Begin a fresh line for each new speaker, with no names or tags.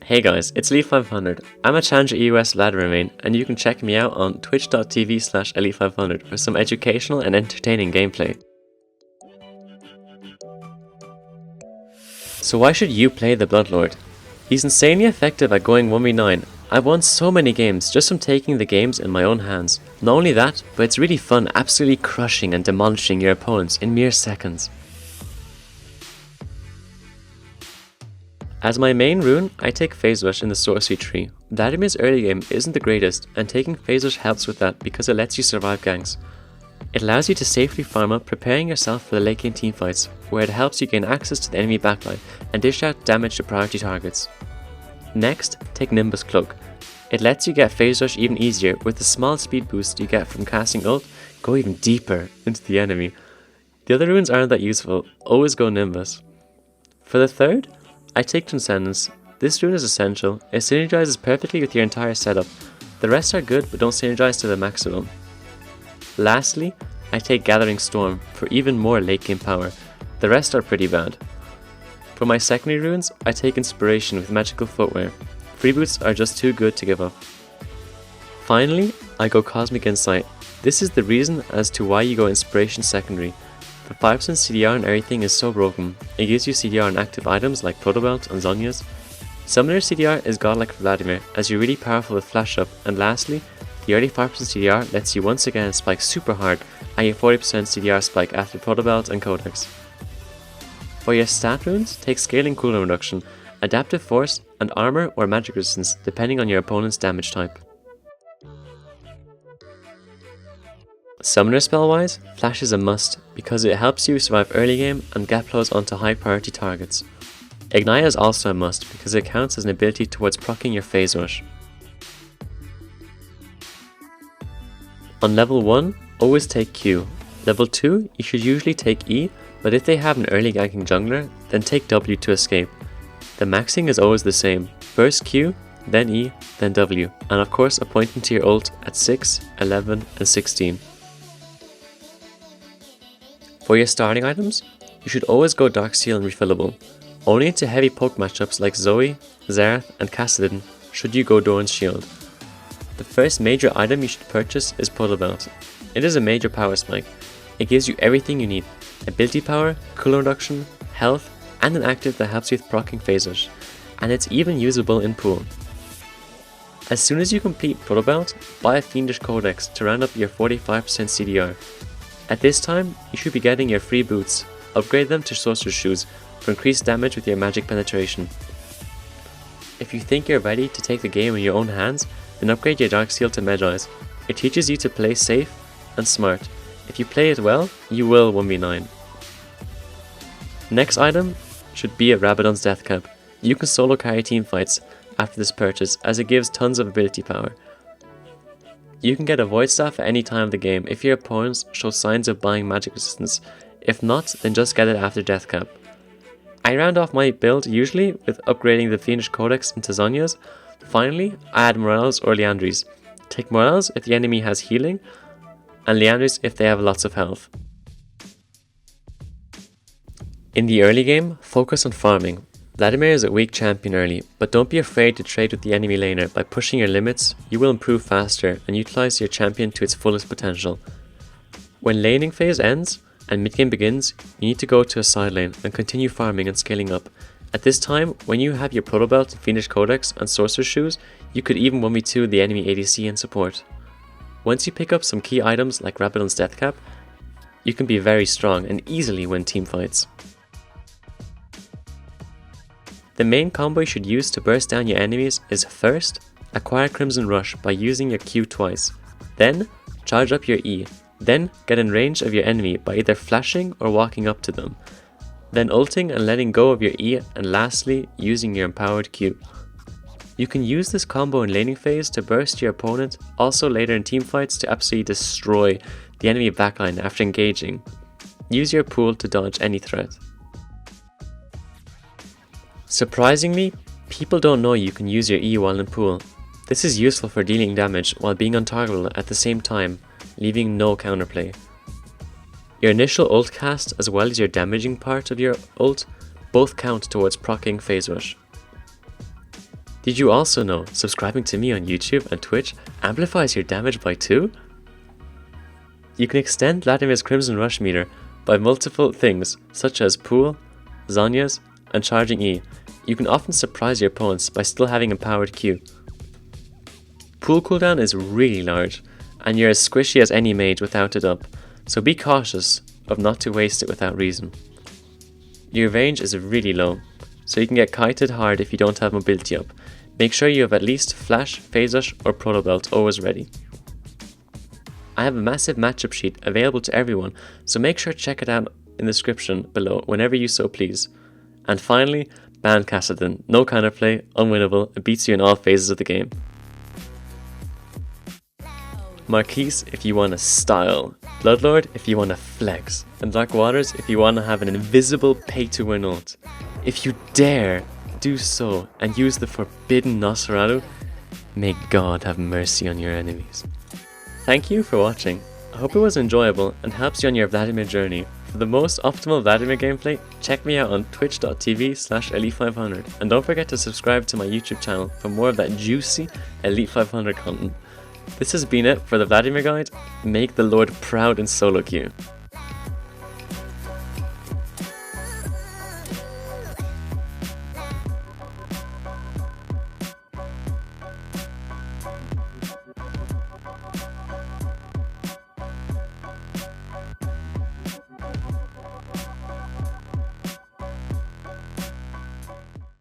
Hey guys, it's Elite500. I'm a Challenger EOS Vladimir main, and you can check me out on twitch.tv/Elite500 for some educational and entertaining gameplay. So why should you play the Bloodlord? He's insanely effective at going 1v9. I've won so many games just from taking the games in my own hands. Not only that, but it's really fun absolutely crushing and demolishing your opponents in mere seconds. As my main rune, I take Phase Rush in the sorcery tree. Vladimir's early game isn't the greatest, and taking Phase Rush helps with that because it lets you survive ganks. It allows you to safely farm up, preparing yourself for the late game teamfights, where it helps you gain access to the enemy backline and dish out damage to priority targets. Next, take Nimbus Cloak. It lets you get Phase Rush even easier with the small speed boost you get from casting ult, go even deeper into the enemy. The other runes aren't that useful, always go Nimbus. For the third, I take Transcendence. This rune is essential, it synergizes perfectly with your entire setup. The rest are good but don't synergize to the maximum. Lastly, I take Gathering Storm for even more late game power. The rest are pretty bad. For my secondary runes, I take Inspiration with Magical Footwear. Freeboots are just too good to give up. Finally, I go Cosmic Insight. This is the reason as to why you go Inspiration secondary. The 5% CDR and everything is so broken. It gives you CDR on active items like Protobelt and Zhonya's. Summoner CDR is godlike for Vladimir, as you're really powerful with flash up, and lastly, the early 5% CDR lets you once again spike super hard at your 40% CDR spike after Protobelt and Codex. For your stat runes, take Scaling Cooldown Reduction, Adaptive Force, and Armor or Magic Resistance depending on your opponent's damage type. Summoner spell wise, Flash is a must because it helps you survive early game and gap close onto high priority targets. Ignite is also a must because it counts as an ability towards proccing your Phase Rush. On level 1, always take Q. Level 2, you should usually take E, but if they have an early ganking jungler, then take W to escape. The maxing is always the same, first Q, then E, then W, and of course appointing to your ult at 6, 11 and 16. For your starting items, you should always go Darksteel and Refillable. Only into heavy poke matchups like Zoe, Xerath and Kassadin should you go Doran's Shield. The first major item you should purchase is Protobelt. It is a major power spike. It gives you everything you need, ability power, cooldown reduction, health, and an active that helps you with proccing Phase Rush, and it's even usable in pool. As soon as you complete Protobelt, buy a Fiendish Codex to round up your 45% CDR. At this time, you should be getting your free boots. Upgrade them to Sorcerer's Shoes for increased damage with your magic penetration. If you think you're ready to take the game in your own hands, then upgrade your Darksteel to Medeyes. It teaches you to play safe and smart. If you play it well, you will 1v9. Next item should be a Rabadon's Death Cap. You can solo carry teamfights after this purchase as it gives tons of ability power. You can get a Void Staff at any time of the game if your opponents show signs of buying magic resistance. If not, then just get it after Death Cap. I round off my build usually with upgrading the Fiendish Codex into Zhonya's. Finally, I add Morels or Liandry's. Take Morels if the enemy has healing, and Liandry's if they have lots of health. In the early game, focus on farming. Vladimir is a weak champion early, but don't be afraid to trade with the enemy laner. By pushing your limits, you will improve faster and utilize your champion to its fullest potential. When laning phase ends and mid game begins, you need to go to a side lane and continue farming and scaling up. At this time, when you have your Protobelt, Fiendish Codex and Sorcerer's Shoes, you could even 1v2 the enemy ADC and support. Once you pick up some key items like Rabadon's Death Cap, you can be very strong and easily win teamfights. The main combo you should use to burst down your enemies is first, acquire Crimson Rush by using your Q twice, then charge up your E, then get in range of your enemy by either flashing or walking up to them, then ulting and letting go of your E, and lastly using your empowered Q. You can use this combo in laning phase to burst your opponent, also later in teamfights to absolutely destroy the enemy backline after engaging. Use your pool to dodge any threat. Surprisingly, people don't know you can use your E while in pool. This is useful for dealing damage while being untargetable at the same time, leaving no counterplay. Your initial ult cast as well as your damaging part of your ult both count towards proccing Phase Rush. Did you also know subscribing to me on YouTube and Twitch amplifies your damage by 2? You can extend Vladimir's Crimson Rush meter by multiple things such as Pool, Zhonya's, and charging E. You can often surprise your opponents by still having empowered Q. Pool cooldown is really large, and you're as squishy as any mage without it up, so be cautious of not to waste it without reason. Your range is really low, so you can get kited hard if you don't have mobility up. Make sure you have at least Flash, Phase Rush, or Proto Belt always ready. I have a massive matchup sheet available to everyone, so make sure to check it out in the description below whenever you so please. And finally, ban Kassadin, no counterplay, unwinnable, and beats you in all phases of the game. Marquise if you want to style, Bloodlord if you want to flex, and Dark Waters if you want to have an invisible pay-to-win ult. If you dare do so and use the forbidden Nosferatu, may God have mercy on your enemies. Thank you for watching. I hope it was enjoyable and helps you on your Vladimir journey. For the most optimal Vladimir gameplay, check me out on twitch.tv/Elite500, and don't forget to subscribe to my YouTube channel for more of that juicy Elite 500 content. This has been it for the Vladimir Guide. Make the Lord proud in solo queue.